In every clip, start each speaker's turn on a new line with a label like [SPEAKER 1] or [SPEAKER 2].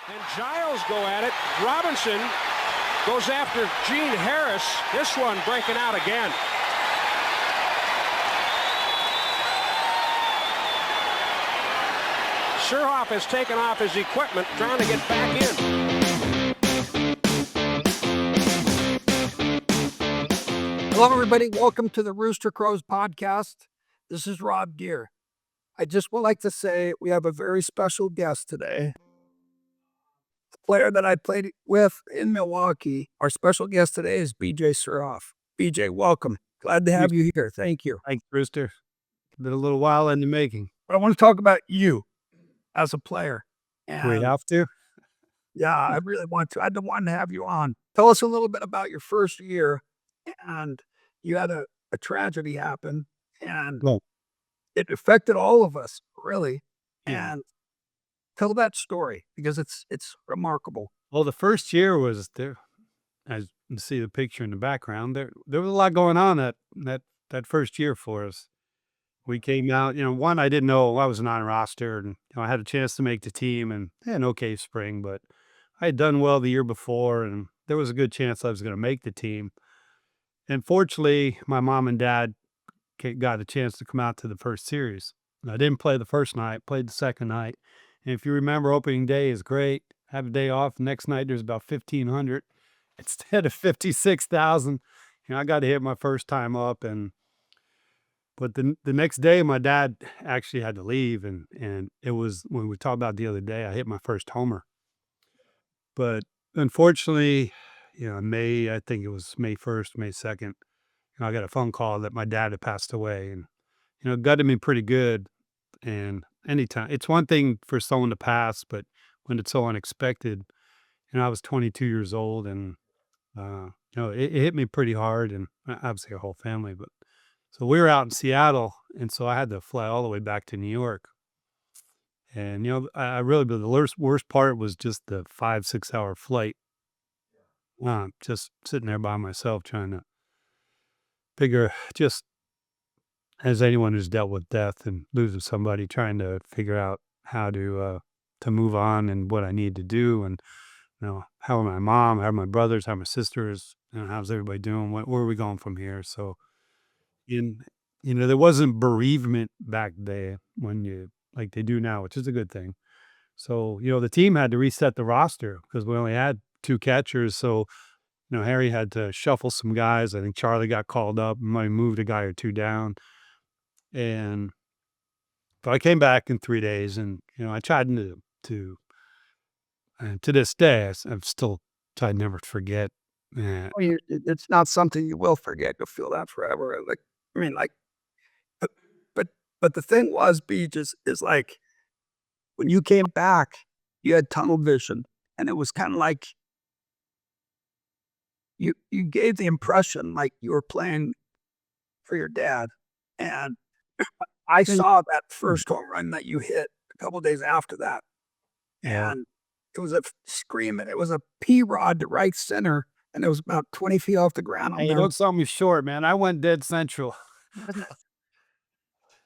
[SPEAKER 1] And Giles go at it. Robinson goes after Gene Harris. This one breaking out again. Surhoff has taken off his equipment, trying to get back in.
[SPEAKER 2] Hello, everybody. Welcome to the Rooster Crows podcast. This is Rob Deere. I just would like to say we have a very special guest today. The player that I played with in Milwaukee. Our special guest today is BJ Surhoff. BJ, welcome. Glad to have you here. Thank you.
[SPEAKER 3] Thanks, Rooster. Been a little while in the making.
[SPEAKER 2] But I want to talk about you as a player.
[SPEAKER 3] Do we have to?
[SPEAKER 2] Yeah, I really want to. I don't want to have you on. Tell us a little bit about your first year. And you had a tragedy happen. And it affected all of us, really.
[SPEAKER 3] Yeah.
[SPEAKER 2] And tell that story because it's remarkable.
[SPEAKER 3] Well, the first year was there. As you see the picture in the background, there was a lot going on that first year for us. We came out, one, I didn't know I was not on roster, and I had a chance to make the team and had an okay spring, but I had done well the year before, and there was a good chance I was going to make the team. And fortunately, my mom and dad got a chance to come out to the first series. I didn't play the first night, played the second night. And if you remember, opening day is great. Have a day off. Next night, there's about 1,500 instead of 56,000. I got to hit my first time up. But the next day, my dad actually had to leave. And it was, when we talked about the other day, I hit my first homer. But unfortunately, May, I think it was May 1st, May 2nd, I got a phone call that my dad had passed away, and, it gutted me pretty good. And anytime, it's one thing for someone to pass, but when it's so unexpected, I was 22 years old, and, it hit me pretty hard, and obviously our whole family. But so we were out in Seattle, and so I had to fly all the way back to New York. And, I really, but the worst part was just the 5-6 hour flight. Just sitting there by myself trying to figure, just as anyone who's dealt with death and losing somebody, trying to figure out how to move on and what I need to do. And, how are my mom, how are my brothers, how are my sisters, how's everybody doing? Where are we going from here? So there wasn't bereavement back then like they do now, which is a good thing. So, the team had to reset the roster because we only had 2 catchers. So, Harry had to shuffle some guys. I think Charlie got called up, might moved a guy or 2 down. But I came back in 3 days, and, I tried to this day, I've still tried never to forget.
[SPEAKER 2] It's not something you will forget. You'll feel that forever. But the thing was, Beach, is like when you came back, you had tunnel vision, and it was kind of like you gave the impression like you were playing for your dad. And I saw that first home run that you hit a couple of days after that.
[SPEAKER 3] Yeah.
[SPEAKER 2] And it was a scream, and it was a P-rod to right center, and it was about 20 feet off the ground.
[SPEAKER 3] Hey, don't sell me short, man. I went dead central.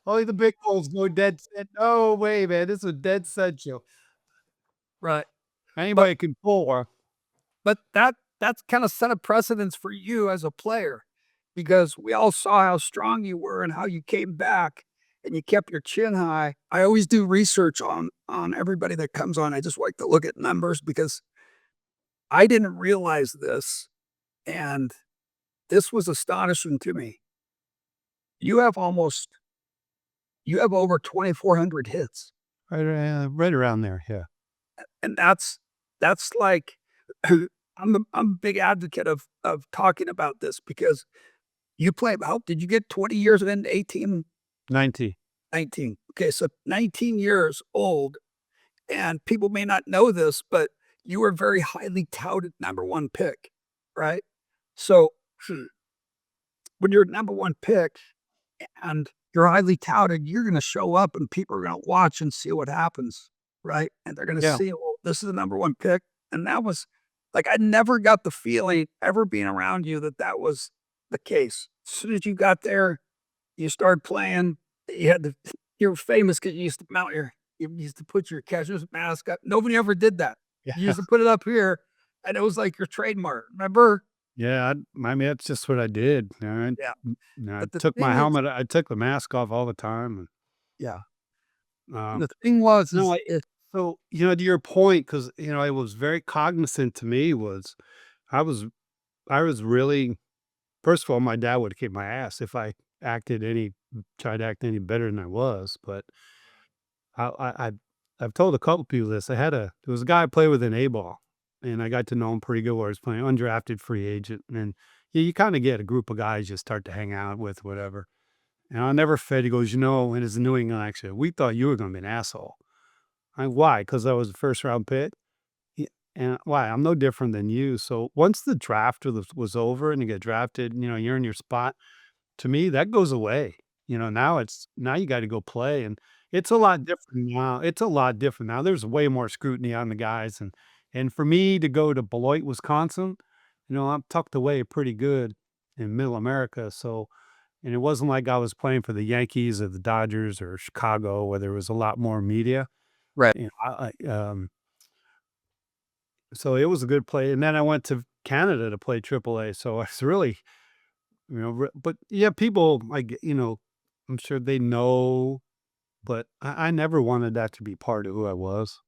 [SPEAKER 3] Only the big holes go dead central. No way, man. This was dead central.
[SPEAKER 2] Right.
[SPEAKER 3] Anybody can pull.
[SPEAKER 2] But that's kind of set a precedence for you as a player, because we all saw how strong you were and how you came back and you kept your chin high. I always do research on everybody that comes on. I just like to look at numbers because I didn't realize this, and this was astonishing to me. You have over 2,400 hits.
[SPEAKER 3] Right around there, yeah.
[SPEAKER 2] And that's like, I'm a big advocate of talking about this because you play, did you get 20 years into 18?
[SPEAKER 3] 19.
[SPEAKER 2] 19. Okay, so 19 years old, and people may not know this, but you were a very highly touted number 1 pick, right? So when you're number 1 pick and you're highly touted, you're going to show up and people are going to watch and see what happens, right? And they're going to see, well, this is the number 1 pick. And that was like, I never got the feeling ever being around you that was the case. As soon as you got there, you started playing. You were famous because you used to you used to put your catcher's mask up. Nobody ever did that.
[SPEAKER 3] Yeah.
[SPEAKER 2] You used to put it up here, and it was like your trademark. Remember?
[SPEAKER 3] Yeah, I mean, that's just what I did.
[SPEAKER 2] Yeah.
[SPEAKER 3] I
[SPEAKER 2] But the
[SPEAKER 3] took my
[SPEAKER 2] thing is,
[SPEAKER 3] helmet. I took the mask off all the time.
[SPEAKER 2] yeah.
[SPEAKER 3] And,
[SPEAKER 2] And the thing was,
[SPEAKER 3] no,
[SPEAKER 2] is it,
[SPEAKER 3] so to your point, because it was very cognizant to me. Was I was I was really first of all, my dad would kick my ass if I tried to act any better than I was. But I've told a couple people this. There was a guy I played with in A ball, and I got to know him pretty good. Where I was playing undrafted free agent, and you kind of get a group of guys you start to hang out with, whatever. And I'll never forget. He goes, in his New England accent, we thought you were going to be an asshole. Why? Because I was a first round pick. Yeah, and why? I'm no different than you. So once the draft was over and you get drafted, you're in your spot. To me, that goes away. Now you got to go play, and it's a lot different now. It's a lot different now. There's way more scrutiny on the guys, and for me to go to Beloit, Wisconsin, I'm tucked away pretty good in Middle America. So, and it wasn't like I was playing for the Yankees or the Dodgers or Chicago, where there was a lot more media.
[SPEAKER 2] right.
[SPEAKER 3] You know, so it was a good play, and then I went to Canada to play AAA. So it's really, but yeah, people I'm sure they know, but I never wanted that to be part of who I was.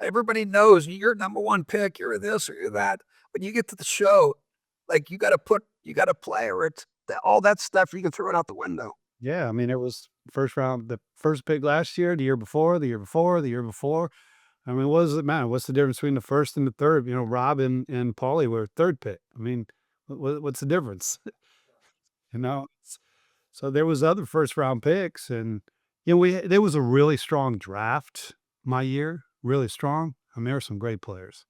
[SPEAKER 2] Everybody knows you're number one pick. You're this or you're that. When you get to the show, like you got to play, or it's all that stuff. You can throw it out the window.
[SPEAKER 3] Yeah, I mean, it was first round, the first pick last year, the year before, the year before, the year before. I mean, what does it matter? What's the difference between the first and the third? Rob and Paulie were third pick. I mean, what's the difference? You know, so there was other first round picks, and there was a really strong draft my year, really strong. I mean, there were some great players,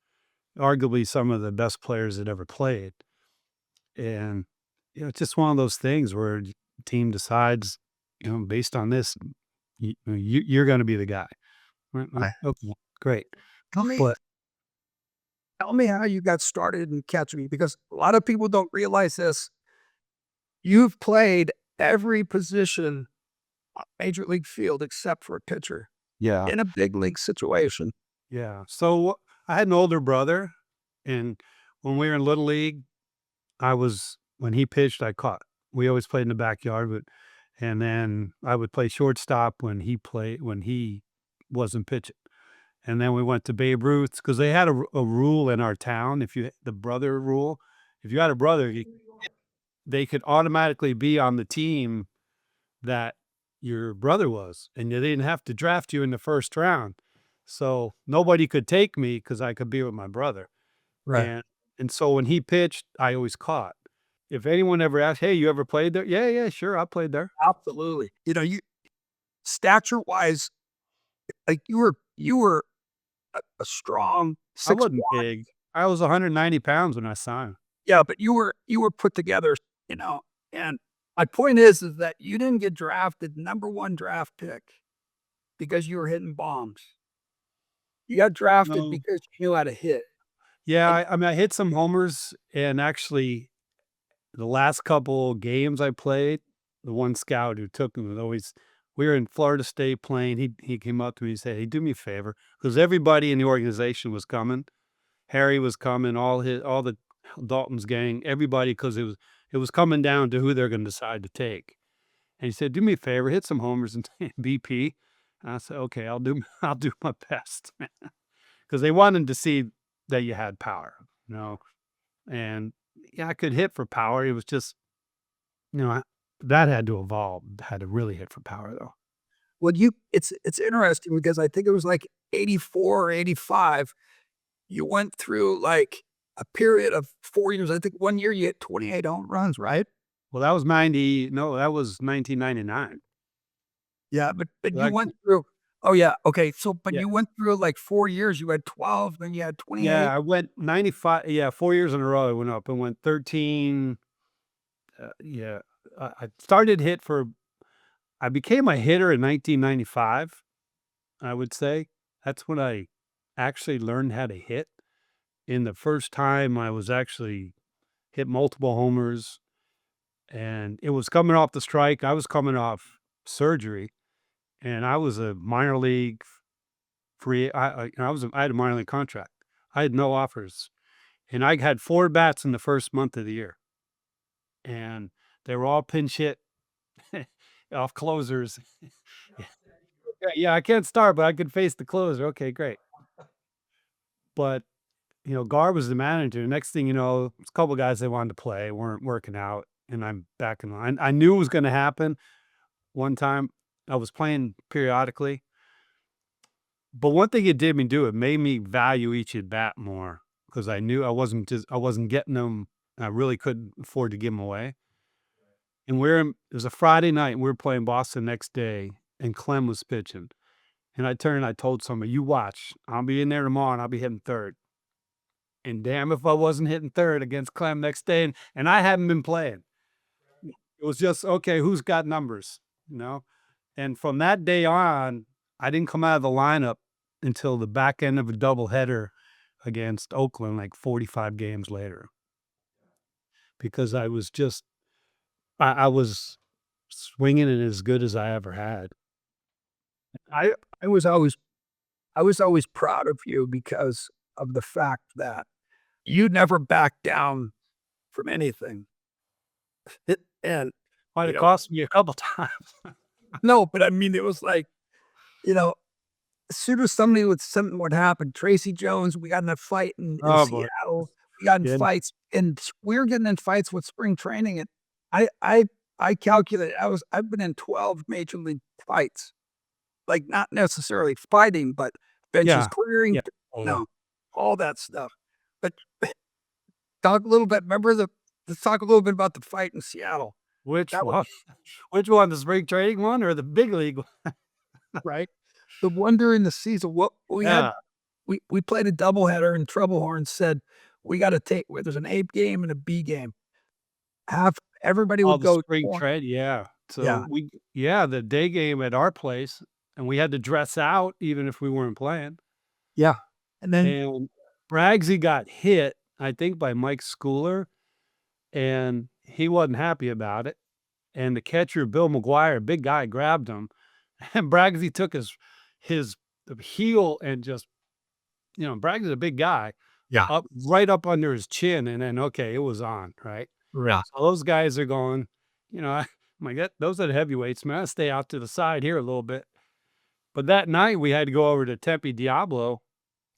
[SPEAKER 3] arguably some of the best players that ever played, and it's just one of those things where the team decides, based on this, you're going to be the guy. Right?
[SPEAKER 2] I-
[SPEAKER 3] Okay, great,
[SPEAKER 2] Tell me,
[SPEAKER 3] but
[SPEAKER 2] tell me how you got started in catching, because a lot of people don't realize this. You've played every position on major league field except for a pitcher
[SPEAKER 3] yeah,
[SPEAKER 2] in a big league situation.
[SPEAKER 3] yeah. So I had an older brother, and when we were in little league, when he pitched, I caught. We always played in the backyard, and then I would play shortstop when he wasn't pitching. And then we went to Babe Ruth's because they had a rule in our town. The brother rule, if you had a brother, they could automatically be on the team that your brother was, and they didn't have to draft you in the first round. So nobody could take me because I could be with my brother.
[SPEAKER 2] Right.
[SPEAKER 3] And so when he pitched, I always caught. If anyone ever asked, "Hey, you ever played there?" Yeah, yeah, sure, I played there.
[SPEAKER 2] Absolutely. You stature wise, like you were a strong
[SPEAKER 3] I
[SPEAKER 2] 6'1".
[SPEAKER 3] wasn't big. I was 190 pounds when I signed.
[SPEAKER 2] Yeah, but you were put together, you know. And my point is that you didn't get drafted number one draft pick because you were hitting bombs. You got drafted
[SPEAKER 3] No.
[SPEAKER 2] because you knew how to hit.
[SPEAKER 3] Yeah,
[SPEAKER 2] And
[SPEAKER 3] I mean, I hit some homers, and actually, the last couple games I played, the one scout who took me was always we were in Florida State playing. He came up to me and said, "Hey, do me a favor," because everybody in the organization was coming. Harry was coming, all the Dalton's gang, everybody, because it was coming down to who they're going to decide to take. And he said, "Do me a favor, hit some homers and BP." And I said, "Okay, I'll do I'll do my best," because they wanted to see that you had power, and yeah, I could hit for power. It was just, that had to evolve. Had to really hit for power, though.
[SPEAKER 2] well, it's interesting because I think it was like 84 or 85. You went through like a period of 4 years. I think one year you hit 28 home runs, right?
[SPEAKER 3] Well, that was 90. No, that was 1999.
[SPEAKER 2] Yeah, but you
[SPEAKER 3] Like,
[SPEAKER 2] went through. Oh yeah, okay. So, but
[SPEAKER 3] yeah,
[SPEAKER 2] you went through like 4 years. You had 12, then you had 28.
[SPEAKER 3] yeah. I went 95. Yeah, 4 years in a row. I went up and went 13. Yeah, I started hit for. I became a hitter in 1995. I would say that's when I actually learned how to hit. In the first time, I was actually hit multiple homers, and it was coming off the strike. I was coming off surgery, and I was a minor league free. I had a minor league contract. I had no offers. And I had 4 bats in the first month of the year. And they were all pinch hit off closers. Yeah, I can't start, but I could face the closer. Okay, great. But, Gar was the manager. Next thing you know, a couple guys they wanted to play weren't working out, and I'm back in line. I knew it was gonna happen. One time, I was playing periodically, but one thing it did me do, it made me value each at bat more because I knew I wasn't getting them. I really couldn't afford to give them away. And it was a Friday night, and we were playing Boston next day, and Clem was pitching. And I turned and I told somebody, "You watch. I'll be in there tomorrow, and I'll be hitting third." And damn if I wasn't hitting third against Clem next day, and I hadn't been playing. It was just, okay, who's got numbers, And from that day on, I didn't come out of the lineup until the back end of a doubleheader against Oakland, like 45 games later. Because I was just I was swinging it as good as I ever had.
[SPEAKER 2] I was always proud of you because of the fact that you never backed down from anything. And
[SPEAKER 3] Might
[SPEAKER 2] you
[SPEAKER 3] have
[SPEAKER 2] know,
[SPEAKER 3] cost me a couple times.
[SPEAKER 2] no, but I mean, it was like, you know, as soon as something would happen, Tracy Jones, we got in a fight in
[SPEAKER 3] Oh, boy.
[SPEAKER 2] Seattle. We got in
[SPEAKER 3] Yeah.
[SPEAKER 2] fights, and we were getting in fights with spring training. And I calculated I've been in 12 major league fights, like not necessarily fighting, but benches
[SPEAKER 3] Yeah.
[SPEAKER 2] clearing,
[SPEAKER 3] Yeah. Oh, yeah.
[SPEAKER 2] all that stuff. But talk a little bit. Let's talk a little bit about the fight in Seattle.
[SPEAKER 3] Which
[SPEAKER 2] That was
[SPEAKER 3] one? Which one? The spring training one or the big league one?
[SPEAKER 2] right. The one during the season. What we had,
[SPEAKER 3] Yeah.
[SPEAKER 2] we played a doubleheader, and Troublehorn said we got to take where there's an A game and a B game. Everybody
[SPEAKER 3] Oh,
[SPEAKER 2] would
[SPEAKER 3] the
[SPEAKER 2] go.
[SPEAKER 3] spring trade, yeah.
[SPEAKER 2] Yeah,
[SPEAKER 3] So the day game at our place, and we had to dress out even if we weren't playing.
[SPEAKER 2] yeah, and then
[SPEAKER 3] And Braggsy got hit, I think, by Mike Schooler, and he wasn't happy about it. And the catcher, Bill McGuire, big guy, grabbed him, and Braggsy took his heel and just, Braggsy's a big guy,
[SPEAKER 2] yeah,
[SPEAKER 3] right up under his chin, and then, okay, it was on, right?
[SPEAKER 2] yeah.
[SPEAKER 3] So those guys are going, I'm like, those are the heavyweights, man. I stay out to the side here a little bit. But that night we had to go over to Tempe Diablo,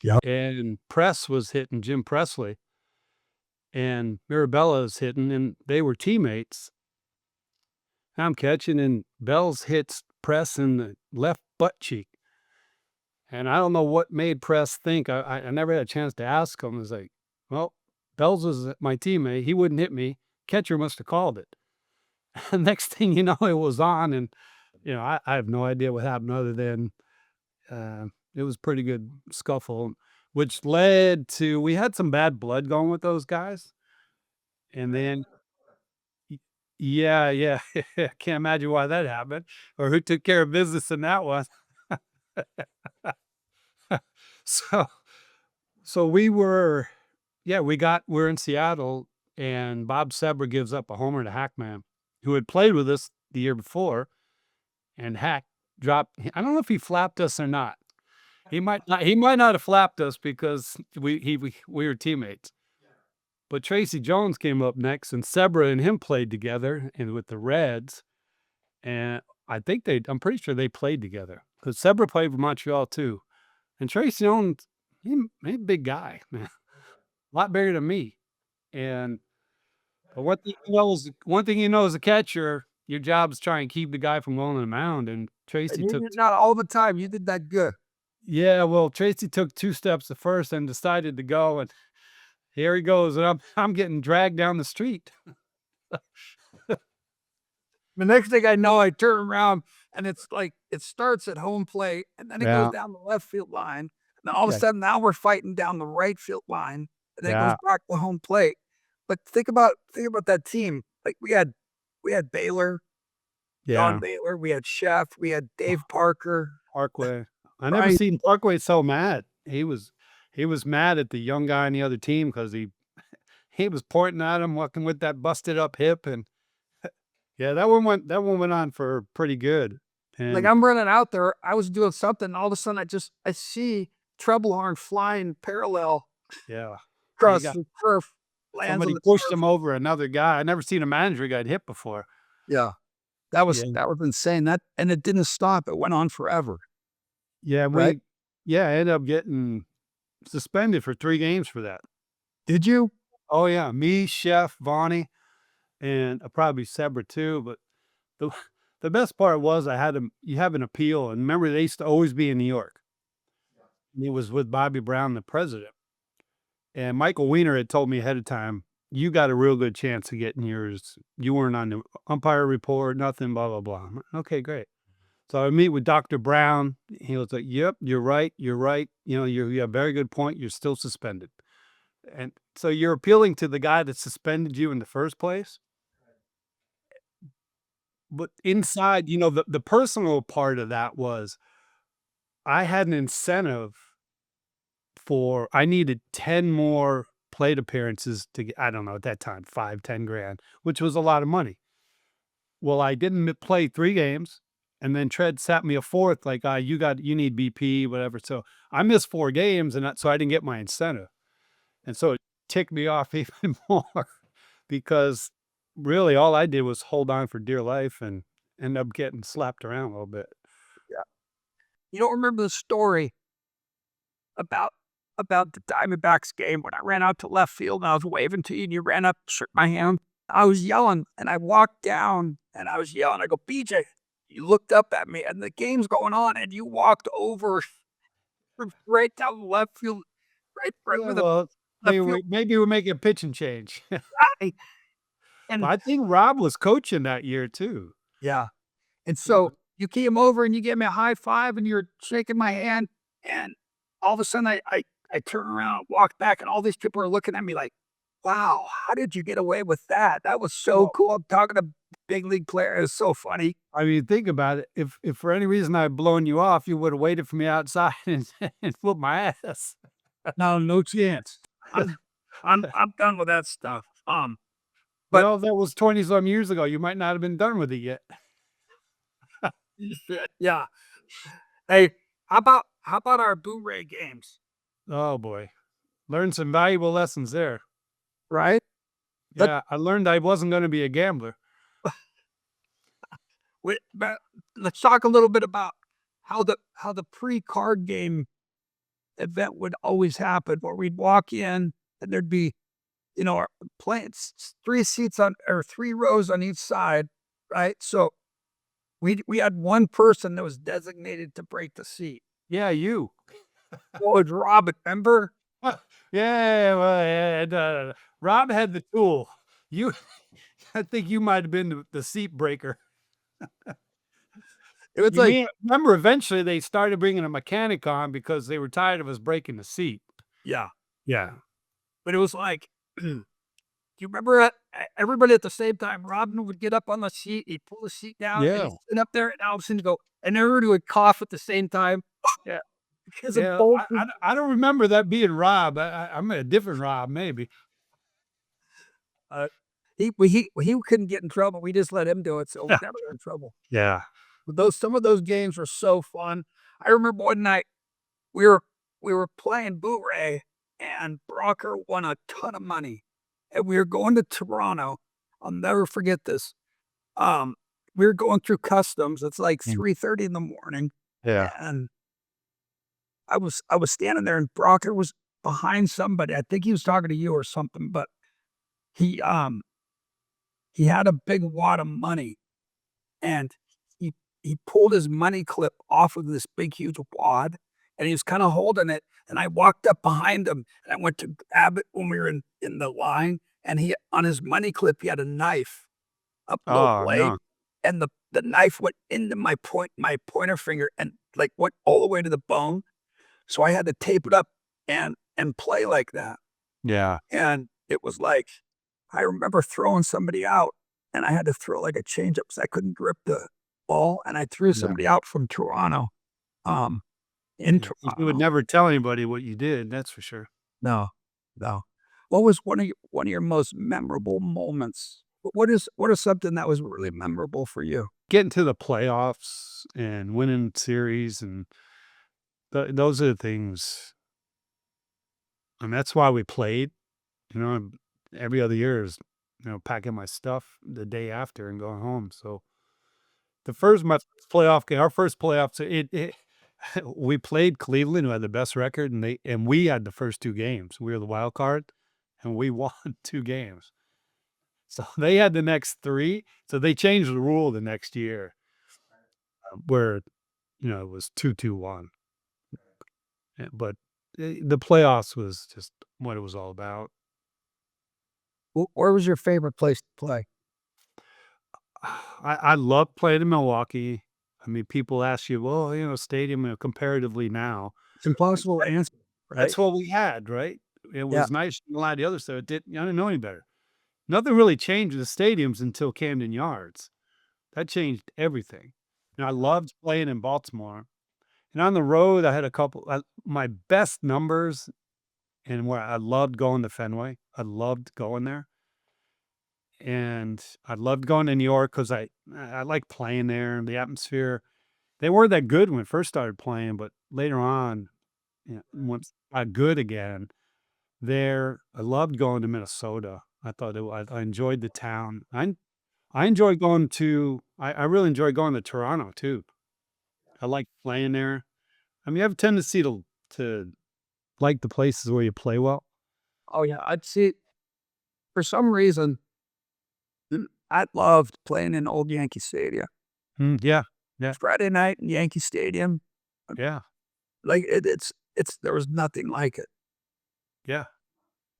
[SPEAKER 2] Yep.
[SPEAKER 3] and Press was hitting Jim Presley, and Mirabella's hitting, and they were teammates. I'm catching, and Bells hits Press in the left butt cheek. And I don't know what made Press think. I never had a chance to ask him. I was like, well, Bells was my teammate. He wouldn't hit me. Catcher must have called it. And next thing you know, it was on. And, I have no idea what happened other than it was a pretty good scuffle, which led to, we had some bad blood going with those guys. And then, yeah, yeah. I can't imagine why that happened or who took care of business in that one. So we're in Seattle, and Bob Sebra gives up a homer to Hackman, who had played with us the year before, and Hack dropped. I don't know if he flapped us or not. He might not have flapped us because we were teammates. But Tracy Jones came up next, and Sebra and him played together and with the Reds, and I'm pretty sure they played together because Sebra played for Montreal too. And Tracy Jones, he's a big guy, man, a lot bigger than me. But one thing as a catcher, your job is try and keep the guy from going on the mound. And Tracy
[SPEAKER 2] And
[SPEAKER 3] took,
[SPEAKER 2] not all the time. You did that good.
[SPEAKER 3] yeah, well, Tracy took 2 steps at first and decided to go, and here he goes, and I'm getting dragged down the street.
[SPEAKER 2] The next thing I know, I turn around, and it's like it starts at home plate, and then it
[SPEAKER 3] Yeah.
[SPEAKER 2] goes down the left field line. And all of a
[SPEAKER 3] Yeah.
[SPEAKER 2] sudden, now we're fighting down the right field line, and then it
[SPEAKER 3] Yeah.
[SPEAKER 2] goes back to home plate. But think about that team. Like we had Baylor,
[SPEAKER 3] Yeah,
[SPEAKER 2] Don Baylor, we had Chef, we had Dave Parker.
[SPEAKER 3] Parkway. I never
[SPEAKER 2] Right.
[SPEAKER 3] seen Parkway so mad. He was mad at the young guy on the other team because he was pointing at him, walking with that busted up hip, and yeah, that one went on for pretty good. And
[SPEAKER 2] Like I'm running out there, I was doing something, all of a sudden I see Troublehorn flying parallel
[SPEAKER 3] Yeah.
[SPEAKER 2] across
[SPEAKER 3] got-
[SPEAKER 2] the turf, lands on
[SPEAKER 3] Somebody
[SPEAKER 2] the
[SPEAKER 3] pushed
[SPEAKER 2] turf.
[SPEAKER 3] him over another guy. I never seen a manager get hit before.
[SPEAKER 2] Yeah, that was
[SPEAKER 3] Yeah.
[SPEAKER 2] insane. And it didn't stop. It went on forever.
[SPEAKER 3] Yeah,
[SPEAKER 2] Right?
[SPEAKER 3] I ended up getting suspended for 3 games for that.
[SPEAKER 2] Did you?
[SPEAKER 3] Oh, yeah, me, Chef, Vonnie, and probably Sebra too, but the the best part was you have an appeal, and remember, they used to always be in New York. And it was with Bobby Brown, the president, and Michael Weiner had told me ahead of time, "You got a real good chance of getting yours. You weren't on the umpire report, nothing, blah, blah, blah." I'm like, "Okay, great." So I meet with Dr. Brown. He was like, "Yep, you're right. You're right. You have a very good point. You're still suspended." And so you're appealing to the guy that suspended you in the first place. But inside, the personal part of that was I had an incentive I needed 10 more plate appearances to get, I don't know, at that time, 5, 10 grand, which was a lot of money. Well, I didn't play 3 games, and then Tread sat me a fourth, like, you need BP, whatever. So I missed 4 games, so I didn't get my incentive. And so it ticked me off even more because really all I did was hold on for dear life and end up getting slapped around a little bit.
[SPEAKER 2] Yeah. You don't remember the story about the Diamondbacks game when I ran out to left field and I was waving to you and you ran up, shook my hand. I was yelling and I walked down and I was yelling. I go, BJ, you looked up at me and the game's going on and you walked over right down the left field, right
[SPEAKER 3] Yeah,
[SPEAKER 2] where the
[SPEAKER 3] well,
[SPEAKER 2] left field
[SPEAKER 3] maybe we're making a pitching change.
[SPEAKER 2] guy.
[SPEAKER 3] But
[SPEAKER 2] And
[SPEAKER 3] I think Rob was coaching that year too.
[SPEAKER 2] yeah. And so you came over and you gave me a high five and you're shaking my hand. And all of a sudden I turn around, walk back, and all these people are looking at me like, wow, how did you get away with that? That was so
[SPEAKER 3] Well,
[SPEAKER 2] cool. I'm talking to big league players. It's so funny.
[SPEAKER 3] I mean, think about it. If for any reason I'd blown you off, you would have waited for me outside and whooped my ass.
[SPEAKER 2] No chance. I'm done with that stuff. But
[SPEAKER 3] Well, that was 20-some years ago. You might not have been done with it yet.
[SPEAKER 2] yeah. Hey, how about our Blu-ray games?
[SPEAKER 3] Oh boy. Learned some valuable lessons there.
[SPEAKER 2] Right? Let-
[SPEAKER 3] Yeah, I learned I wasn't going to be a gambler.
[SPEAKER 2] But let's talk a little bit about how the pre-card game event would always happen, where we'd walk in and there'd be, our plants, 3 seats on or 3 rows on each side, right? So we had one person that was designated to break the seat.
[SPEAKER 3] Yeah, you.
[SPEAKER 2] What was Rob? Remember?
[SPEAKER 3] Yeah, well, and, Rob had the tool. You, I think you might have been the seat breaker.
[SPEAKER 2] It was like,
[SPEAKER 3] Remember, eventually they started bringing a mechanic on because they were tired of us breaking the seat.
[SPEAKER 2] yeah,
[SPEAKER 3] Yeah.
[SPEAKER 2] but it was like, do you remember everybody at the same time? Robin would get up on the seat, he'd pull the seat down, and
[SPEAKER 3] Yeah.
[SPEAKER 2] he'd sit up there, and all of a sudden go, and everybody would cough at the same time.
[SPEAKER 3] Yeah.
[SPEAKER 2] Because
[SPEAKER 3] Yeah,
[SPEAKER 2] of both.
[SPEAKER 3] I don't remember that being Rob. I'm a different Rob, maybe.
[SPEAKER 2] He couldn't get in trouble. We just let him do it, so we never got in trouble.
[SPEAKER 3] Yeah.
[SPEAKER 2] But some of those games were so fun. I remember one night we were playing Blu-ray and Brocker won a ton of money. And we were going to Toronto. I'll never forget this. We were going through customs. It's like 3:30 in the morning.
[SPEAKER 3] Yeah.
[SPEAKER 2] And I was standing there and Brocker was behind somebody. I think he was talking to you or something, but he had a big wad of money and he pulled his money clip off of this big, huge wad, and he was kind of holding it. And I walked up behind him, and I went to grab it when we were in the line. And he, on his money clip, he had a knife, a little blade,
[SPEAKER 3] no.
[SPEAKER 2] and the knife went into my pointer finger, and like went all the way to the bone. So I had to tape it up and play like that.
[SPEAKER 3] Yeah.
[SPEAKER 2] And it was like, I remember throwing somebody out, and I had to throw like a changeup because I couldn't grip the ball, and I threw somebody out from Toronto. In Toronto.
[SPEAKER 3] You would never tell anybody what you did, that's for sure.
[SPEAKER 2] No. What was one of your most memorable moments? What is something that was really memorable for you?
[SPEAKER 3] Getting to the playoffs and winning series, and those are the things. And that's why we played, every other year is, packing my stuff the day after and going home. So my first playoff game, our first playoff, so we played Cleveland, who had the best record, and we had the first 2 games. We were the wild card, and we won 2 games. So they had the next 3. So they changed the rule the next year, where, it was 2-2-1. But the playoffs was just what it was all about.
[SPEAKER 2] Where was your favorite place to play?
[SPEAKER 3] I love playing in Milwaukee. I mean, people ask you, well, stadium, comparatively now.
[SPEAKER 2] It's impossible to answer, right?
[SPEAKER 3] That's what we had, right? It
[SPEAKER 2] Yeah.
[SPEAKER 3] was nice and a lot of the other stuff. I didn't know any better. Nothing really changed in the stadiums until Camden Yards. That changed everything. I loved playing in Baltimore. And on the road, I had a couple, my best numbers, and where I loved going to Fenway. I loved going there. And I loved going to New York because I like playing there and the atmosphere. They weren't that good when I first started playing, but later on, once I got good again, there, I loved going to Minnesota. I thought I enjoyed the town. I enjoyed going to. I really enjoyed going to Toronto too. I like playing there. I mean, you have a tendency to like the places where you play well.
[SPEAKER 2] Oh yeah, I'd see. For some reason, I loved playing in old Yankee Stadium.
[SPEAKER 3] Yeah, yeah,
[SPEAKER 2] Friday night in Yankee Stadium,
[SPEAKER 3] yeah,
[SPEAKER 2] like it's there was nothing like it.
[SPEAKER 3] yeah.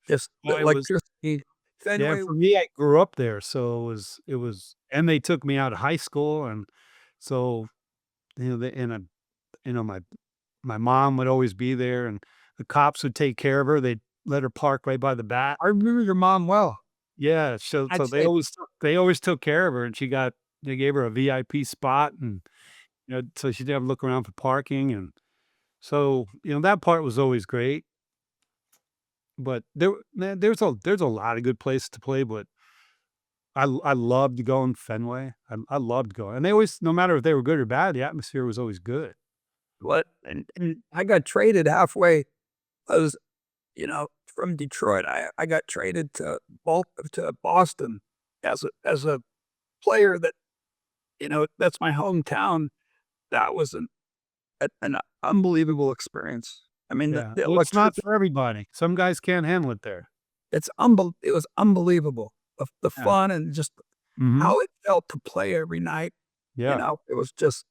[SPEAKER 2] Just the
[SPEAKER 3] Well, it was.
[SPEAKER 2] electricity.
[SPEAKER 3] Yeah,
[SPEAKER 2] Fenway.
[SPEAKER 3] for me, I grew up there, so it was, and they took me out of high school, and so my mom would always be there, and the cops would take care of her. They'd let her park right by the bat.
[SPEAKER 2] I remember your mom well.
[SPEAKER 3] Yeah, so
[SPEAKER 2] I'd
[SPEAKER 3] they
[SPEAKER 2] say,
[SPEAKER 3] always took care of her, and they gave her a VIP spot, and so she didn't have to look around for parking, and so that part was always great. But there's a lot of good places to play, but I loved going Fenway. I loved going, and they always, no matter if they were good or bad, the atmosphere was always good.
[SPEAKER 2] what? And I got traded halfway. I was, from Detroit. I got traded to Boston as a player that, that's my hometown. That was an unbelievable experience. I mean,
[SPEAKER 3] Yeah,
[SPEAKER 2] the
[SPEAKER 3] well, it's not
[SPEAKER 2] electricity,
[SPEAKER 3] for everybody. Some guys can't handle it there.
[SPEAKER 2] it was unbelievable. The
[SPEAKER 3] Yeah.
[SPEAKER 2] fun and just
[SPEAKER 3] Mhm.
[SPEAKER 2] how it felt to play every night.
[SPEAKER 3] Yeah.
[SPEAKER 2] It was just,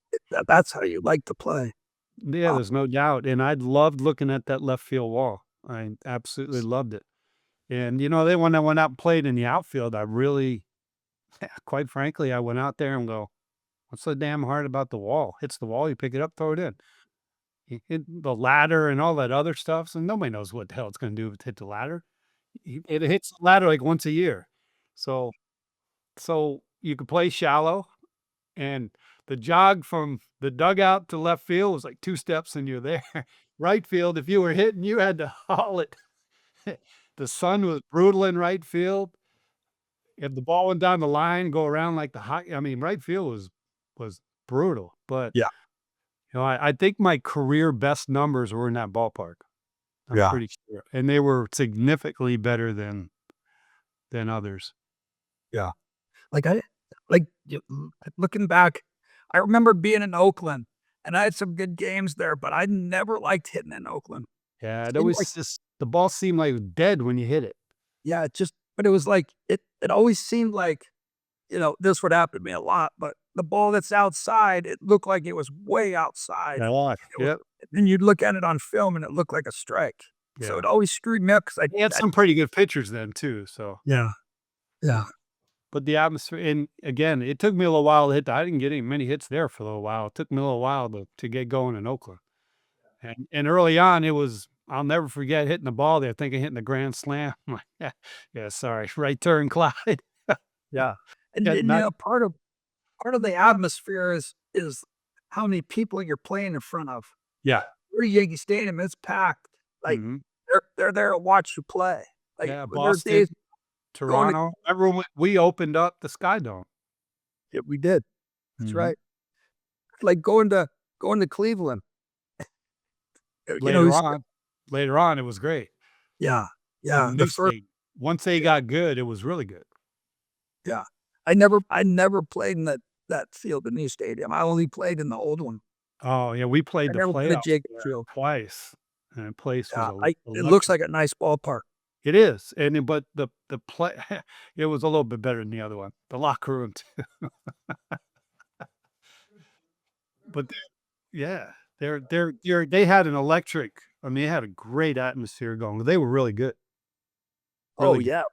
[SPEAKER 2] that's how you like to play.
[SPEAKER 3] Yeah,
[SPEAKER 2] Uh,
[SPEAKER 3] there's no doubt, and I loved looking at that left field wall. I absolutely loved it. And, then when I went out and played in the outfield, I really quite frankly, I went out there and go, "What's so damn hard about the wall? Hits the wall, you pick it up, throw it in." You hit the ladder and all that other stuff, so nobody knows what the hell it's gonna do to hit the ladder. It hits the ladder, like, once a year. So you could play shallow, and the jog from the dugout to left field was like 2 steps and you're there. Right field, if you were hitting, you had to haul it. The sun was brutal in right field. If the ball went down the line, go around like right field was brutal. But,
[SPEAKER 2] Yeah.
[SPEAKER 3] I think my career best numbers were in that ballpark. I'm
[SPEAKER 2] Yeah.
[SPEAKER 3] pretty sure, and they were significantly better than others.
[SPEAKER 2] Yeah. Like looking back, I remember being in Oakland and I had some good games there, but I never liked hitting in Oakland.
[SPEAKER 3] Yeah, it
[SPEAKER 2] Seemed
[SPEAKER 3] always
[SPEAKER 2] like,
[SPEAKER 3] just the ball seemed like dead when you hit it.
[SPEAKER 2] yeah, but it was like, it always seemed like, this would happen to me a lot, but the ball that's outside, it looked like it was way outside.
[SPEAKER 3] I lost.
[SPEAKER 2] It was,
[SPEAKER 3] Yep.
[SPEAKER 2] then you'd look at it on film and it looked like a strike. So
[SPEAKER 3] Yeah.
[SPEAKER 2] it always screwed me up because
[SPEAKER 3] They had some pretty good pitchers then too, so.
[SPEAKER 2] yeah. Yeah.
[SPEAKER 3] But the atmosphere, and again, it took me a little while to hit I didn't get many hits there for a little while. It took me a little while to get going in Oakland. And early on, I'll never forget hitting the ball there, thinking hitting the grand slam. I'm like, yeah, sorry, right turn, Clyde.
[SPEAKER 2] Yeah. And,
[SPEAKER 3] Yeah,
[SPEAKER 2] part of the atmosphere is how many people you're playing in front of.
[SPEAKER 3] yeah.
[SPEAKER 2] We're at Yankee Stadium, it's packed. Like,
[SPEAKER 3] Mhm.
[SPEAKER 2] they're there to watch you play. Like,
[SPEAKER 3] Yeah,
[SPEAKER 2] when there are
[SPEAKER 3] Boston,
[SPEAKER 2] days going to
[SPEAKER 3] Toronto. Remember when we opened up the Sky Dome?
[SPEAKER 2] yeah, we did. That's
[SPEAKER 3] Mhm.
[SPEAKER 2] right. Like going to Cleveland.
[SPEAKER 3] Later on, it was great.
[SPEAKER 2] Yeah.
[SPEAKER 3] in
[SPEAKER 2] Yeah.
[SPEAKER 3] the
[SPEAKER 2] The
[SPEAKER 3] new
[SPEAKER 2] first,
[SPEAKER 3] stadium. Once they got good, it was really good.
[SPEAKER 2] yeah. I never played in that field, the new stadium. I only played in the old one.
[SPEAKER 3] Oh, yeah, we
[SPEAKER 2] I
[SPEAKER 3] played the
[SPEAKER 2] never played at
[SPEAKER 3] playoffs
[SPEAKER 2] Jacob
[SPEAKER 3] there
[SPEAKER 2] Field.
[SPEAKER 3] twice, and the place was
[SPEAKER 2] Yeah.
[SPEAKER 3] el
[SPEAKER 2] It looks
[SPEAKER 3] electric.
[SPEAKER 2] like a nice ballpark.
[SPEAKER 3] It is, and but the play it was a little bit better than the other one. The locker room too. But yeah, they had an electric I mean, they had a great atmosphere going. They were really good,
[SPEAKER 2] Oh,
[SPEAKER 3] really good.
[SPEAKER 2] yeah.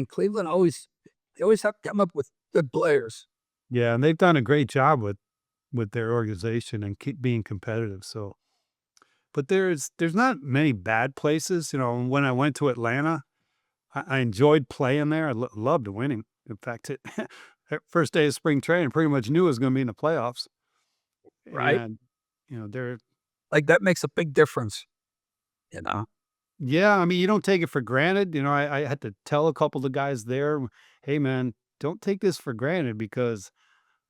[SPEAKER 2] Cleveland they always have to come up with good players.
[SPEAKER 3] Yeah, and they've done a great job with their organization and keep being competitive, so but there's not many bad places, you know, when I went to Atlanta, I enjoyed playing there, I loved winning. In fact, it first day of spring training, pretty much knew I was gonna be in the playoffs,
[SPEAKER 2] Right?
[SPEAKER 3] and, you know, they're
[SPEAKER 2] Like, that makes a big difference, you know?
[SPEAKER 3] yeah, I mean, you don't take it for granted, you know, I had to tell a couple of the guys there, "Hey, man, don't take this for granted because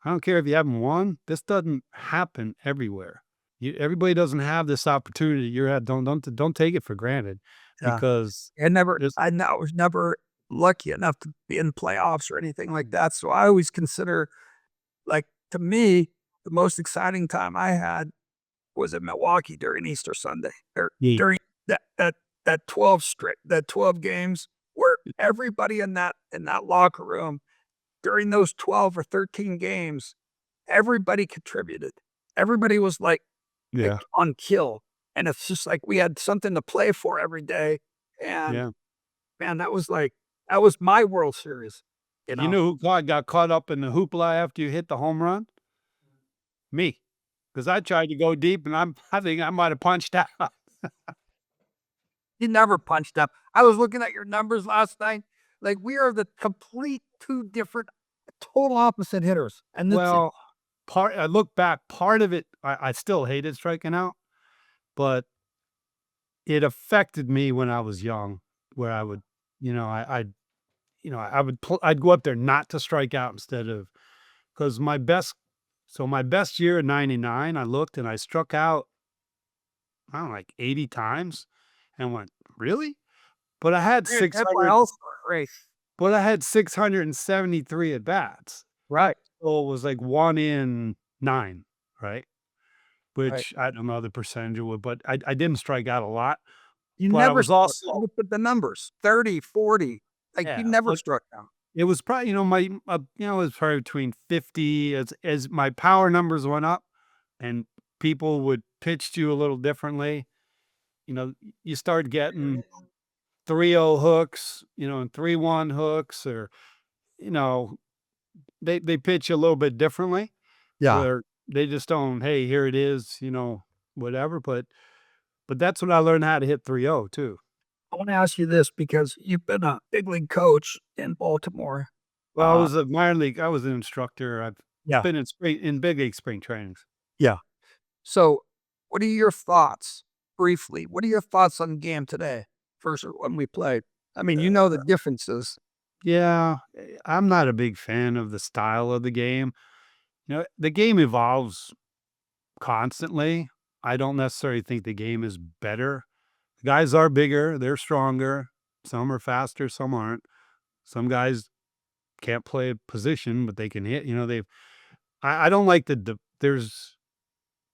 [SPEAKER 3] I don't care if you haven't won, this doesn't happen everywhere. Everybody doesn't have this opportunity you're at. Don't take it for granted
[SPEAKER 2] Yeah.
[SPEAKER 3] because there's
[SPEAKER 2] I was never lucky enough to be in playoffs or anything like that, so I always consider, like, to me, the most exciting time I had was in Milwaukee during Easter Sunday, or
[SPEAKER 3] ye
[SPEAKER 2] during that 12 games where everybody in that locker room during those 12 or 13 games, everybody contributed. Everybody was like
[SPEAKER 3] yeah,
[SPEAKER 2] on kill, and it's just like we had something to play for every day, and
[SPEAKER 3] yeah.
[SPEAKER 2] man, that was my World Series, you
[SPEAKER 3] You
[SPEAKER 2] know?
[SPEAKER 3] know who got caught up in the hoopla after you hit the home run? Me, because I tried to go deep, and I think I might have punched out.
[SPEAKER 2] You never punched up. I was looking at your numbers last night, like, we are the complete 2 different, total opposite hitters, and that's it.
[SPEAKER 3] Well, I look back, part of it, I still hated striking out, but it affected me when I was young, where I would, you know, I'd go up there not to strike out instead of 'cause my best year in '99, I looked and I struck out, I don't know, like 80 times and went, "Really?" But I had
[SPEAKER 2] That's my
[SPEAKER 3] 600
[SPEAKER 2] all-star race.
[SPEAKER 3] but I had 673 at bats.
[SPEAKER 2] Right,
[SPEAKER 3] So it was like 1 in 9, right?
[SPEAKER 2] right.
[SPEAKER 3] Which I don't know the percentage of it, but I didn't strike out a lot,
[SPEAKER 2] You
[SPEAKER 3] but I
[SPEAKER 2] never
[SPEAKER 3] was
[SPEAKER 2] struck
[SPEAKER 3] also
[SPEAKER 2] look at the numbers, 30, 40, like, you
[SPEAKER 3] yeah,
[SPEAKER 2] never
[SPEAKER 3] but
[SPEAKER 2] struck out.
[SPEAKER 3] it was probably, it was probably between 50 as my power numbers went up and people would pitch to you a little differently. You know, you start getting 3-0 hooks, and 3-1 hooks or, you know, they pitch you a little bit differently
[SPEAKER 2] Yeah.
[SPEAKER 3] where they just don't, hey, here it is, whatever. But that's when I learned how to hit 3-0 too.
[SPEAKER 2] I wanna ask you this because you've been a big league coach in Baltimore.
[SPEAKER 3] Well, I
[SPEAKER 2] Uh,
[SPEAKER 3] was a minor league, I was an instructor. I've
[SPEAKER 2] yeah,
[SPEAKER 3] been in big league spring trainings.
[SPEAKER 2] yeah. So, what are your thoughts, briefly, what are your thoughts on the game today versus when we played? I mean, you know the differences.
[SPEAKER 3] Yeah, I'm not a big fan of the style of the game. The game evolves constantly. I don't necessarily think the game is better. Guys are bigger, they're stronger. Some are faster, some aren't. Some guys can't play a position, but they can hit. I don't like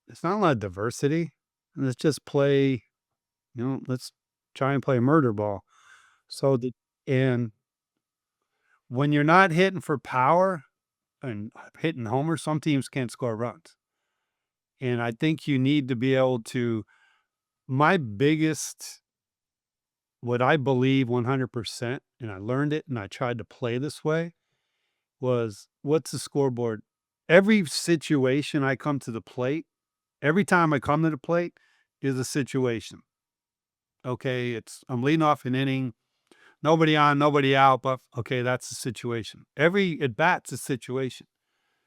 [SPEAKER 3] it's not a lot of diversity. Let's just play, let's try and play murder ball. And when you're not hitting for power and hitting homers, some teams can't score runs. And I think you need to be able to my biggest what I believe 100%, and I learned it and I tried to play this way, was what's the scoreboard? Every situation I come to the plate, every time I come to the plate is a situation. Okay, I'm leading off an inning, nobody on, nobody out, but okay, that's the situation. Every at bat's a situation.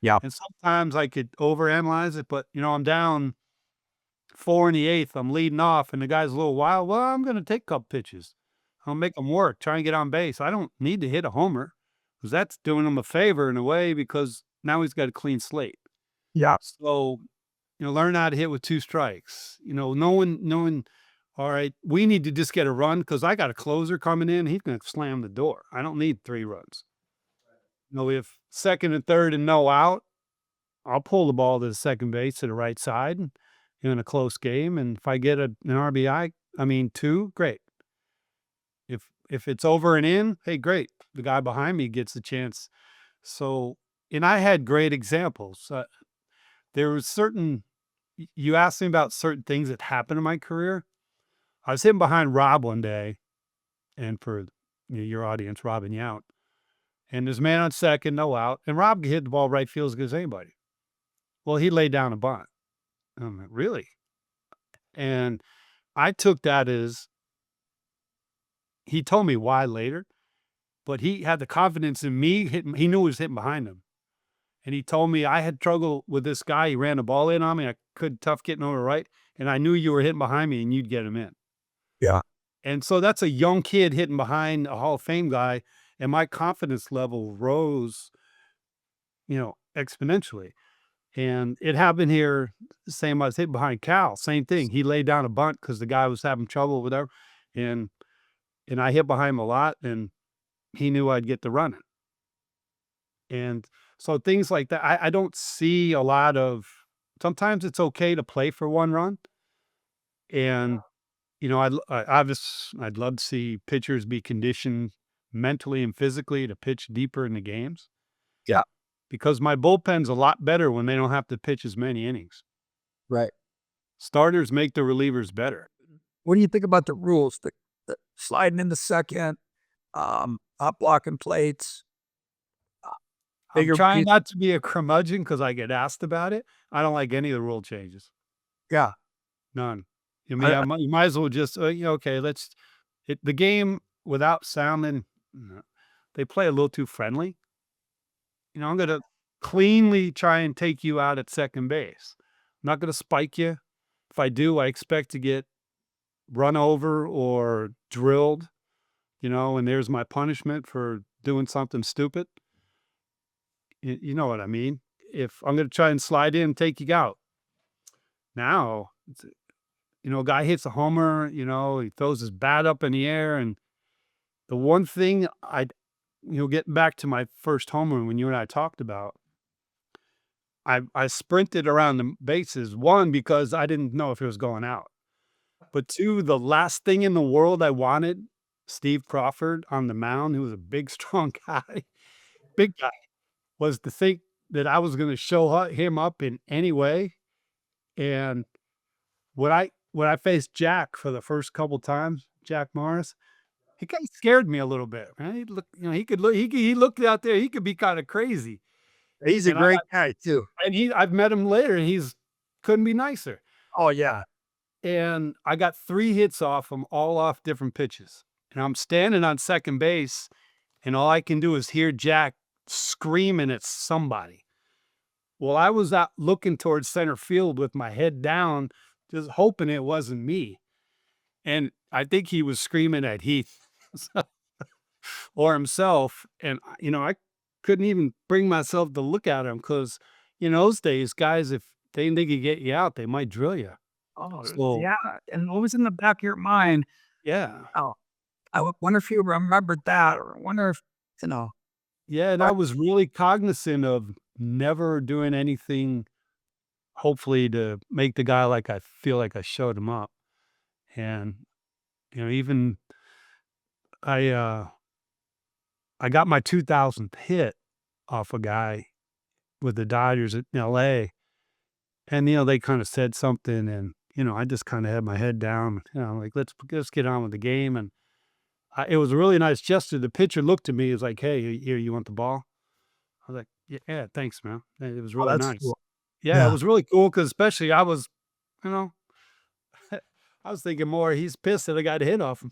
[SPEAKER 2] Yeah.
[SPEAKER 3] And sometimes I could overanalyze it, but I'm down 4 in the 8th, I'm leading off, and the guy's a little wild. Well, I'm gonna take a couple pitches. I'll make him work, try and get on base. I don't need to hit a homer because that's doing him a favor in a way because now he's got a clean slate.
[SPEAKER 2] Yeah.
[SPEAKER 3] So, learn how to hit with 2 strikes. Knowing all right, we need to just get a run because I got a closer coming in. He's going to slam the door. I don't need 3 runs. No, if second and third and no out, I'll pull the ball to the second base to the right side in a close game. And if I get an RBI, I mean 2, great. If it's over and in, hey, great. The guy behind me gets the chance. So, and I had great examples. There was you asked me about certain things that happened in my career. I was hitting behind Rob one day, and for your audience, Rob and Yount. And there's a man on second, no out, and Rob could hit the ball right field as good as anybody. Well, he laid down a bunt. I'm like, really? And I took that as he told me why later, but he had the confidence in me hitting. He knew he was hitting behind him. And he told me I had trouble with this guy. He ran the ball in on me. I couldn't tough getting over right. And I knew you were hitting behind me and you'd get him in.
[SPEAKER 2] Yeah.
[SPEAKER 3] And so that's a young kid hitting behind a Hall of Fame guy. And my confidence level rose, exponentially. And it happened here, same I was hitting behind Cal, same thing. He laid down a bunt because the guy was having trouble with whatever. And I hit behind him a lot and he knew I'd get the running. And so things like that, I don't see a lot of, sometimes it's okay to play for 1 run. And, I'd love to see pitchers be conditioned mentally and physically to pitch deeper in the games.
[SPEAKER 2] Yeah.
[SPEAKER 3] Because my bullpen's a lot better when they don't have to pitch as many innings.
[SPEAKER 2] Right.
[SPEAKER 3] Starters make the relievers better.
[SPEAKER 2] What do you think about the rules? The sliding in the second, up blocking plates.
[SPEAKER 3] I'm trying not to be a curmudgeon because I get asked about it. I don't like any of the rule changes.
[SPEAKER 2] Yeah.
[SPEAKER 3] None. I mean, you might as well just, okay, the game without sounding, they play a little too friendly. I'm going to cleanly try and take you out at second base. I'm not going to spike you. If I do, I expect to get run over or drilled, and there's my punishment for doing something stupid. You know what I mean? If I'm going to try and slide in and take you out. Now, a guy hits a homer, he throws his bat up in the air. And the one thing getting back to my first homer when you and I talked about, I sprinted around the bases, 1, because I didn't know if it was going out. But 2, the last thing in the world I wanted, Steve Crawford on the mound, who was a big, strong guy, big guy, was to think that I was going to show him up in any way. And when I faced Jack for the first couple times, Jack Morris, he kind of scared me a little bit. Right? He looked out there. He could be kind of crazy.
[SPEAKER 2] He's a great guy too.
[SPEAKER 3] And I've met him later, and he's couldn't be nicer.
[SPEAKER 2] Oh yeah.
[SPEAKER 3] And I got 3 hits off him, all off different pitches. And I'm standing on second base, and all I can do is hear Jack screaming at somebody. Well, I was out looking towards center field with my head down, just hoping it wasn't me. And I think he was screaming at Heath or himself. And, I couldn't even bring myself to look at him because, those days, guys, if they think you get you out, they might drill you.
[SPEAKER 2] Oh, so, yeah. And what was in the back of your mind?
[SPEAKER 3] Yeah.
[SPEAKER 2] Oh, I wonder if you remembered that, or I wonder if,
[SPEAKER 3] Yeah, and I was really cognizant of never doing anything, hopefully, to make the guy like I feel like I showed him up. And, even I got my 2000th hit off a guy with the Dodgers in L.A. And, they kind of said something, and, I just kind of had my head down, like, let's get on with the game. And it was a really nice gesture. The pitcher looked at me, he was like, hey, here, you want the ball? I was like, yeah, thanks, man. It was really nice.
[SPEAKER 2] Cool.
[SPEAKER 3] Yeah, it was really cool because especially I was, I was thinking more, he's pissed that I got a hit off him.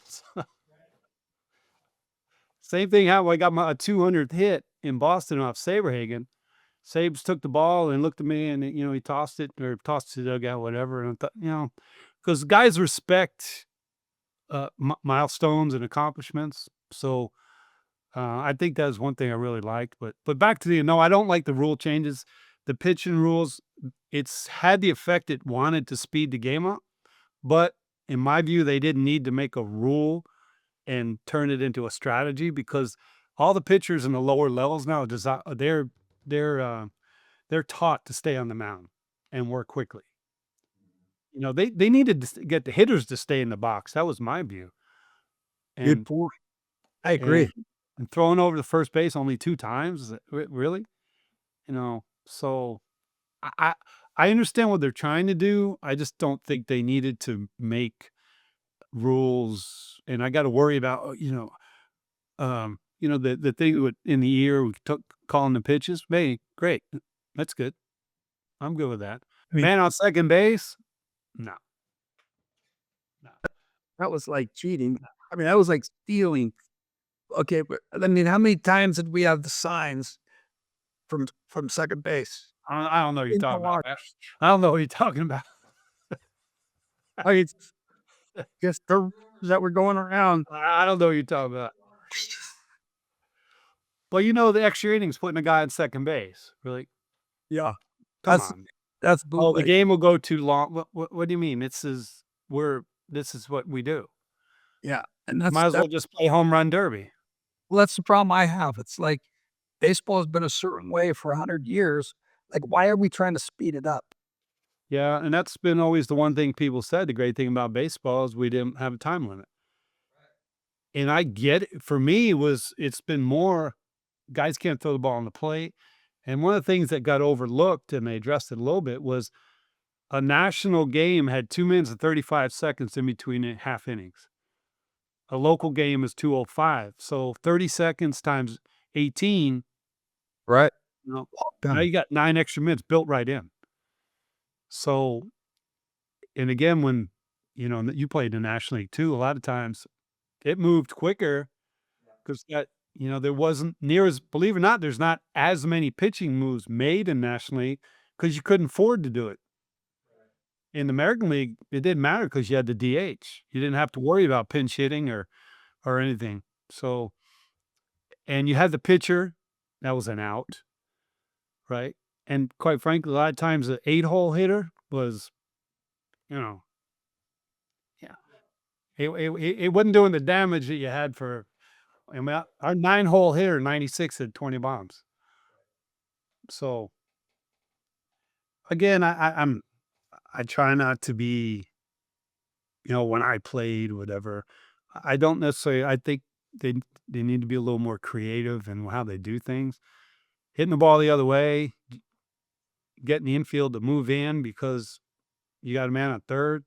[SPEAKER 3] Same thing happened when I got my 200th hit in Boston off Saberhagen. Sabes took the ball and looked at me and, he tossed it or tossed it to the dugout, whatever. And I thought, because guys respect milestones and accomplishments. So I think that's one thing I really liked. But back to I don't like the rule changes. The pitching rules, it's had the effect it wanted to speed the game up. But in my view, they didn't need to make a rule and turn it into a strategy, because all the pitchers in the lower levels now they're taught to stay on the mound and work quickly. They needed to get the hitters to stay in the box. That was my view.
[SPEAKER 2] Good
[SPEAKER 3] And
[SPEAKER 2] point. I agree.
[SPEAKER 3] and throwing over the first base only 2 times, really? So I I understand what they're trying to do. I just don't think they needed to make rules, and I got to worry about, the thing with in the ear, we took calling the pitches. Hey, great. That's good. I'm good with that.
[SPEAKER 2] I mean,
[SPEAKER 3] Man on second base? No. No.
[SPEAKER 2] that was like cheating. I mean, that was like stealing. Okay, but I mean, how many times did we have the signs from second base?
[SPEAKER 3] I don't know what you're
[SPEAKER 2] In the
[SPEAKER 3] talking about,
[SPEAKER 2] water.
[SPEAKER 3] man. I don't know what you're talking about.
[SPEAKER 2] I mean, just the rumors that were going around.
[SPEAKER 3] I don't know what you're talking about. Well, the extra innings putting a guy on second base. Really?
[SPEAKER 2] Yeah,
[SPEAKER 3] Come
[SPEAKER 2] that's
[SPEAKER 3] on.
[SPEAKER 2] that's
[SPEAKER 3] Oh, the
[SPEAKER 2] bootleg.
[SPEAKER 3] game will go too long. What do you mean? This is what we do.
[SPEAKER 2] Yeah, and that's
[SPEAKER 3] Might as well just play home run derby.
[SPEAKER 2] well, that's the problem I have. It's like baseball has been a certain way for 100 years. Like, why are we trying to speed it up?
[SPEAKER 3] Yeah, and that's been always the one thing people said. The great thing about baseball is we didn't have a time limit. And I get it. For me, it's been more guys can't throw the ball on the plate. And one of the things that got overlooked, and they addressed it a little bit, was a national game had 2 minutes and 35 seconds in between half innings. A local game is 2:05. So 30 seconds times 18,
[SPEAKER 2] Right.
[SPEAKER 3] now
[SPEAKER 2] Done.
[SPEAKER 3] you got 9 extra minutes built right in. So, and again, when, you played in the National League too, a lot of times it moved quicker because there wasn't near as, believe it or not, there's not as many pitching moves made in National League because you couldn't afford to do it. In the American League, it didn't matter because you had the DH. You didn't have to worry about pinch hitting or anything. So, and you had the pitcher, that was an out, right? And quite frankly, a lot of times the 8-hole hitter was, yeah, it wasn't doing the damage that you had for. I mean, our 9-hole hitter, 96 had 20 bombs. So again, I try not to be, when I played, whatever. I don't necessarily. I think they need to be a little more creative in how they do things. Hitting the ball the other way, getting the infield to move in because you got a man on third,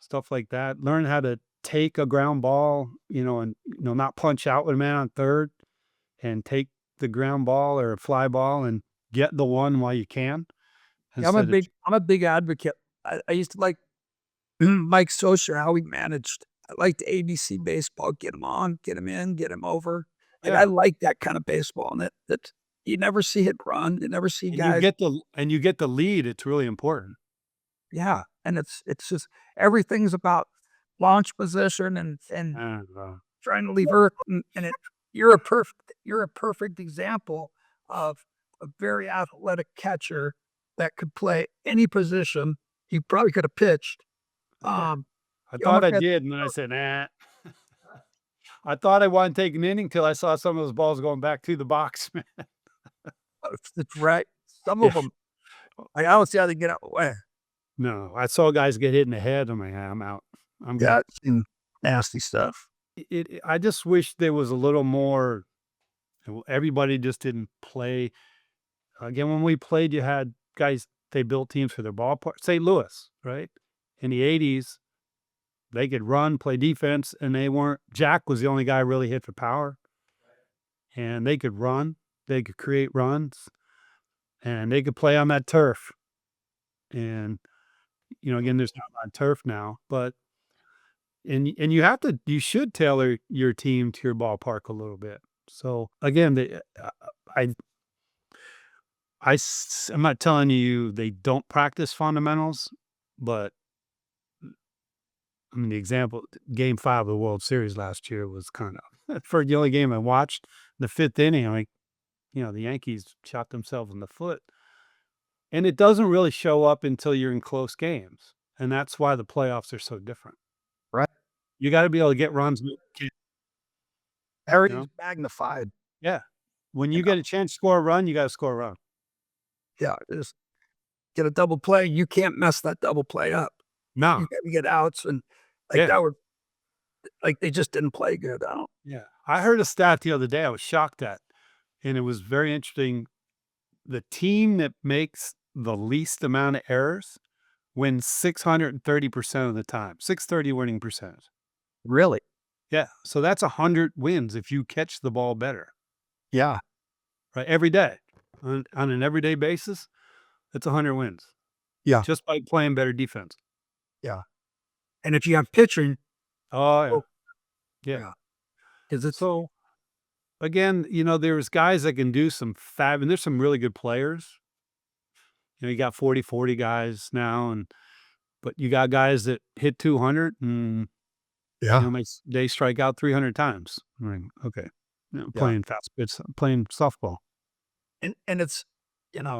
[SPEAKER 3] stuff like that. Learn how to take a ground ball, and not punch out with a man on third, and take the ground ball or a fly ball and get the one while you can.
[SPEAKER 2] Yeah, I'm a big advocate. I used to like Mike Socher, how he managed. I liked ABC baseball. Get him on, get him in, get him over. Like,
[SPEAKER 3] Yeah.
[SPEAKER 2] I like that kind of baseball, and that you never see it run. You never see
[SPEAKER 3] And
[SPEAKER 2] guys.
[SPEAKER 3] you get the lead. It's really important.
[SPEAKER 2] Yeah, and it's just everything's about launch position and trying to leave Earth. And you're a perfect example of a very athletic catcher that could play any position. He probably could have pitched.
[SPEAKER 3] I
[SPEAKER 2] you
[SPEAKER 3] thought
[SPEAKER 2] almost
[SPEAKER 3] I
[SPEAKER 2] had-
[SPEAKER 3] did, and then I said, nah. I thought I wanted to take an inning till I saw some of those balls going back to the box.
[SPEAKER 2] That's right. Some of them, I don't see how they get out of the way.
[SPEAKER 3] No, I saw guys get hit in the head. I'm like, I'm out. I'm
[SPEAKER 2] Yeah,
[SPEAKER 3] good.
[SPEAKER 2] I've seen nasty stuff.
[SPEAKER 3] I just wish there was a little more. Everybody just didn't play. Again, when we played, you had guys, they built teams for their ballpark. St. Louis, right? In the 80s, they could run, play defense, and they weren't. Jack was the only guy really hit for power. And they could run, they could create runs, and they could play on that turf. And, again, there's not on turf now, but and you should tailor your team to your ballpark a little bit. So again, I I'm not telling you they don't practice fundamentals, but I mean, the example, Game 5 of the World Series last year was kind of for the only game I watched. The 5th inning, I'm like, the Yankees shot themselves in the foot, and it doesn't really show up until you're in close games, and that's why the playoffs are so different. You got to be able to get runs.
[SPEAKER 2] Everything's magnified.
[SPEAKER 3] Yeah. When you
[SPEAKER 2] You know?
[SPEAKER 3] get a chance to score a run, you got to score a run.
[SPEAKER 2] Yeah, just get a double play. You can't mess that double play up.
[SPEAKER 3] No.
[SPEAKER 2] You got to get outs, and like
[SPEAKER 3] Yeah.
[SPEAKER 2] that were like they just didn't play good. I don't.
[SPEAKER 3] Yeah. I heard a stat the other day I was shocked at, and it was very interesting. The team that makes the least amount of errors wins 630% of the time. 630 winning percentage.
[SPEAKER 2] Really?
[SPEAKER 3] Yeah. So that's 100 wins if you catch the ball better.
[SPEAKER 2] Yeah.
[SPEAKER 3] Right. Every day. On an everyday basis, it's 100 wins.
[SPEAKER 2] Yeah.
[SPEAKER 3] Just by playing better defense.
[SPEAKER 2] Yeah. And if you have pitching,
[SPEAKER 3] Oh, yeah.
[SPEAKER 2] oh,
[SPEAKER 3] Yeah.
[SPEAKER 2] because it's
[SPEAKER 3] So, again, there's guys that can do some and there's some really good players. You got 40 guys now, but you got guys that hit 200 and
[SPEAKER 2] yeah.
[SPEAKER 3] they strike out 300 times. I'm like, okay,
[SPEAKER 2] Yeah.
[SPEAKER 3] playing fast, it's playing softball.
[SPEAKER 2] And it's the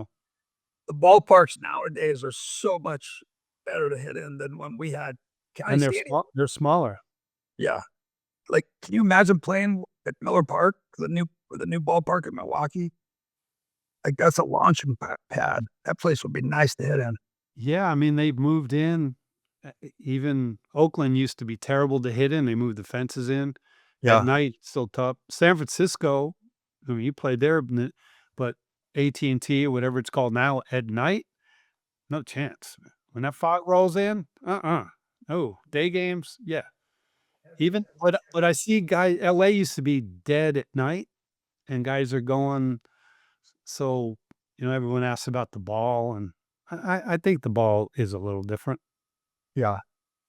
[SPEAKER 2] ballparks nowadays are so much better to hit in than when we had county
[SPEAKER 3] And they're
[SPEAKER 2] stadium.
[SPEAKER 3] they're smaller.
[SPEAKER 2] Yeah. Like, can you imagine playing at Miller Park, the new ballpark in Milwaukee? Like, that's a launching pad. That place would be nice to hit in.
[SPEAKER 3] Yeah, I mean, they've moved in. Even Oakland used to be terrible to hit in. They moved the fences in.
[SPEAKER 2] Yeah.
[SPEAKER 3] At night, it's still tough. San Francisco, I mean, you played there, but AT&T or whatever it's called now, at night, no chance. When that fog rolls in, Oh, day games, yeah. Even but I see LA used to be dead at night, and guys are going. So everyone asks about the ball, and I think the ball is a little different.
[SPEAKER 2] Yeah.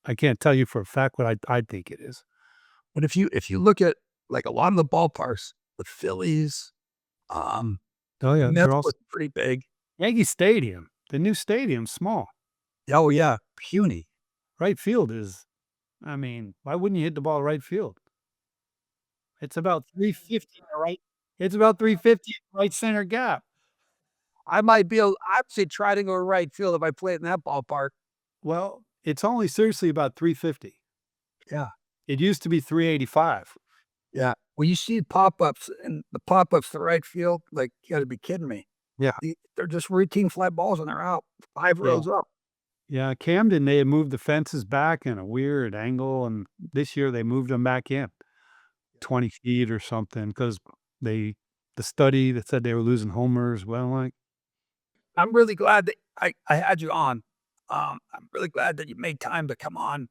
[SPEAKER 3] I can't tell you for a fact what I think it is.
[SPEAKER 2] But if you look at like a lot of the ballparks, the Phillies,
[SPEAKER 3] Oh yeah,
[SPEAKER 2] Mets
[SPEAKER 3] they're all
[SPEAKER 2] was pretty big.
[SPEAKER 3] Yankee Stadium. The new stadium's small.
[SPEAKER 2] Oh yeah, puny.
[SPEAKER 3] Right field is. I mean, why wouldn't you hit the ball right field? It's about 350 right. It's about 350 right center gap.
[SPEAKER 2] I might be able. I'd say try to go right field if I played in that ballpark.
[SPEAKER 3] Well, it's only seriously about 350.
[SPEAKER 2] Yeah.
[SPEAKER 3] It used to be 385.
[SPEAKER 2] Yeah. Well, you see pop-ups and the pop-ups to right field, like, you gotta be kidding me.
[SPEAKER 3] Yeah.
[SPEAKER 2] They're just routine fly balls and they're out 5 rows up.
[SPEAKER 3] Yeah, Camden, they had moved the fences back in a weird angle, and this year they moved them back in 20 feet or something because the study that said they were losing homers. Well, like,
[SPEAKER 2] I'm really glad that I had you on. I'm really glad that you made time to come on.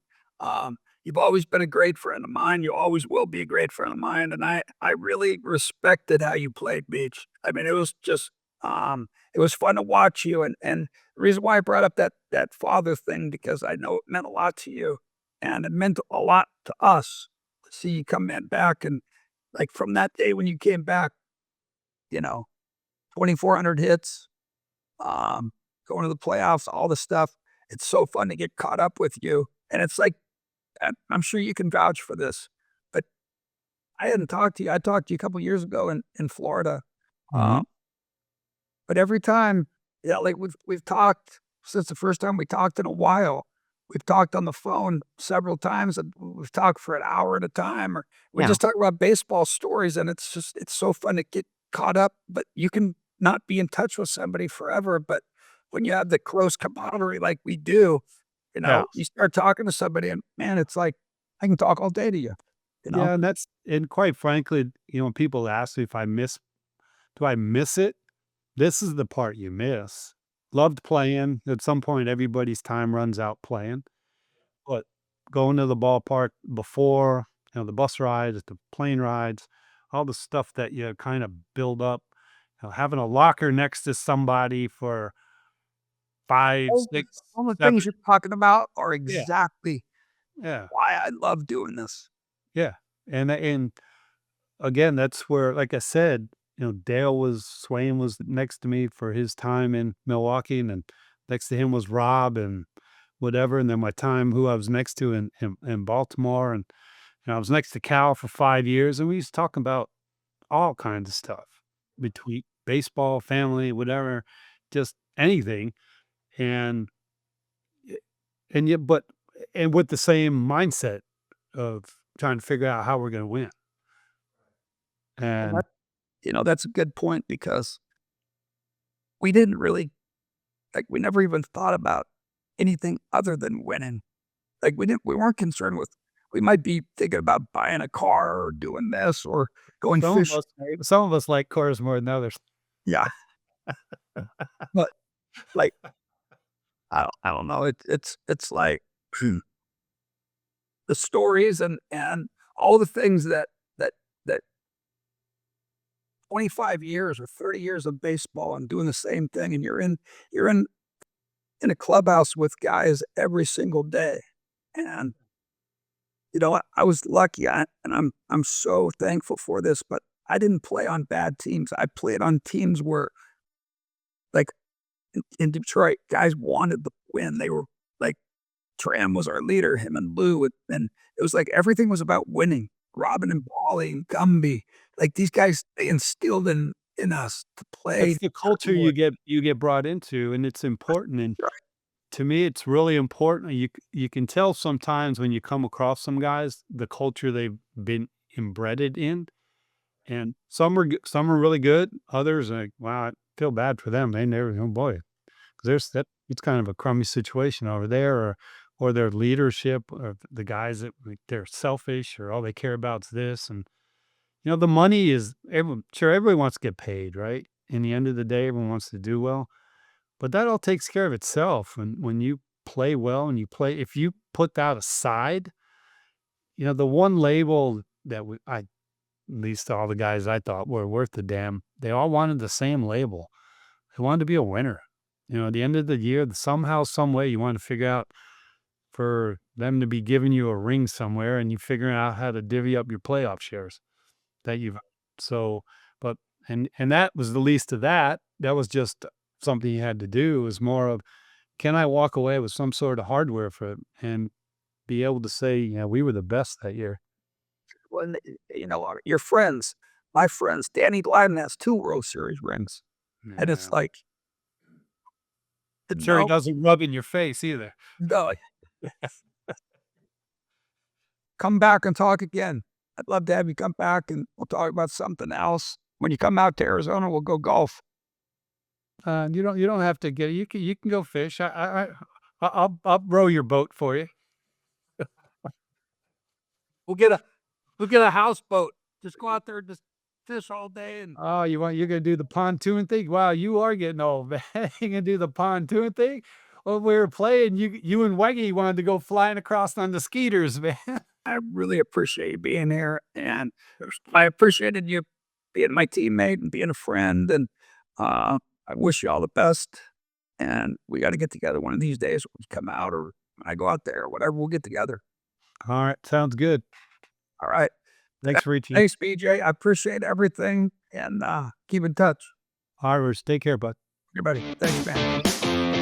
[SPEAKER 2] You've always been a great friend of mine. You always will be a great friend of mine, and I really respected how you played beach. I mean, it was just, it was fun to watch you, and the reason why I brought up that father thing, because I know it meant a lot to you, and it meant a lot to us to see you come back, and, like, from that day when you came back, 2,400 hits, going to the playoffs, all the stuff. It's so fun to get caught up with you. And it's like, I'm sure you can vouch for this, but I hadn't talked to you. I talked to you a couple years ago in Florida.
[SPEAKER 3] Mhm.
[SPEAKER 2] But every time, like we've talked since the first time we talked in a while. We've talked on the phone several times, and we've talked for an hour at a time, or we
[SPEAKER 3] Yeah.
[SPEAKER 2] just talk about baseball stories, and it's so fun to get caught up. But you can not be in touch with somebody forever. But when you have the close camaraderie like we do,
[SPEAKER 3] Yeah.
[SPEAKER 2] you start talking to somebody, and man, it's like I can talk all day to you.
[SPEAKER 3] Yeah, and quite frankly, when people ask me if do I miss it? This is the part you miss. Loved playing. At some point, everybody's time runs out playing. But going to the ballpark before, the bus rides, the plane rides, all the stuff that you kind of build up, having a locker next to somebody for 5, 6,
[SPEAKER 2] All the
[SPEAKER 3] 7.
[SPEAKER 2] things you're talking about are
[SPEAKER 3] Yeah,
[SPEAKER 2] exactly
[SPEAKER 3] yeah,
[SPEAKER 2] why I love doing this.
[SPEAKER 3] yeah. And again, that's where, like I said, Swain was next to me for his time in Milwaukee, and then next to him was Rob and whatever, and then my time who I was next to in Baltimore, and I was next to Cal for 5 years, and we used to talk about all kinds of stuff between baseball, family, whatever, just anything, and and yet, but and with the same mindset of trying to figure out how we're going to win. And
[SPEAKER 2] that's a good point, because we didn't really, we never even thought about anything other than winning. We weren't concerned with, we might be thinking about buying a car or doing this or going fishing.
[SPEAKER 3] some of us like cars more than others.
[SPEAKER 2] Yeah. But I don't know. It's like the stories and all the things that 25 years or 30 years of baseball and doing the same thing, and you're in a clubhouse with guys every single day. And I was lucky, and I'm so thankful for this, but I didn't play on bad teams. I played on teams where, like, in Detroit, guys wanted to win. They were like, Tram was our leader, him and Lou, and it was like everything was about winning. Robin and Paulie and Gumby, these guys, they instilled in us to play.
[SPEAKER 3] It's the culture you get brought into, and it's important. And
[SPEAKER 2] Right.
[SPEAKER 3] to me, it's really important. You can tell sometimes when you come across some guys, the culture they've been embedded in, and some are really good. Others are like, wow, I feel bad for them. They never, oh boy, it's kind of a crummy situation over there, or their leadership, or the guys that they're selfish, or all they care about is this. And the money is, everybody wants to get paid, right? In the end of the day, everyone wants to do well. But that all takes care of itself. When you play well and if you put that aside, the one label that at least all the guys I thought were worth the damn, they all wanted the same label. They wanted to be a winner. At the end of the year, somehow, some way, you want to figure out for them to be giving you a ring somewhere, and you figuring out how to divvy up your playoff shares that you've. So, but, and that was the least of that. That was just something you had to do. It was more of, can I walk away with some sort of hardware for it and be able to say, yeah, we were the best that year.
[SPEAKER 2] Well, your friends, my friends, Danny Gladden has 2 World Series rings.
[SPEAKER 3] Yeah.
[SPEAKER 2] And it's like,
[SPEAKER 3] sure, he doesn't rub in your face either.
[SPEAKER 2] No. Come back and talk again. I'd love to have you come back, and we'll talk about something else. When you come out to Arizona, we'll go golf.
[SPEAKER 3] You don't have to get, you can go fish. I'll row your boat for you.
[SPEAKER 2] We'll get a houseboat. Just go out there and just fish all day. And
[SPEAKER 3] oh, you're gonna do the pontoon thing? Wow, you are getting old, man. You gonna do the pontoon thing? When we were playing, you and Weggy wanted to go flying across on the skeeters, man.
[SPEAKER 2] I really appreciate you being here, and I appreciated you being my teammate and being a friend. And I wish you all the best. And we got to get together one of these days when you come out, or when I go out there, or whatever. We'll get together.
[SPEAKER 3] All right, sounds good.
[SPEAKER 2] All right.
[SPEAKER 3] Thanks for reaching.
[SPEAKER 2] Thanks, BJ. I appreciate everything, and keep in touch.
[SPEAKER 3] All right, take care, bud.
[SPEAKER 2] Everybody, thanks, man.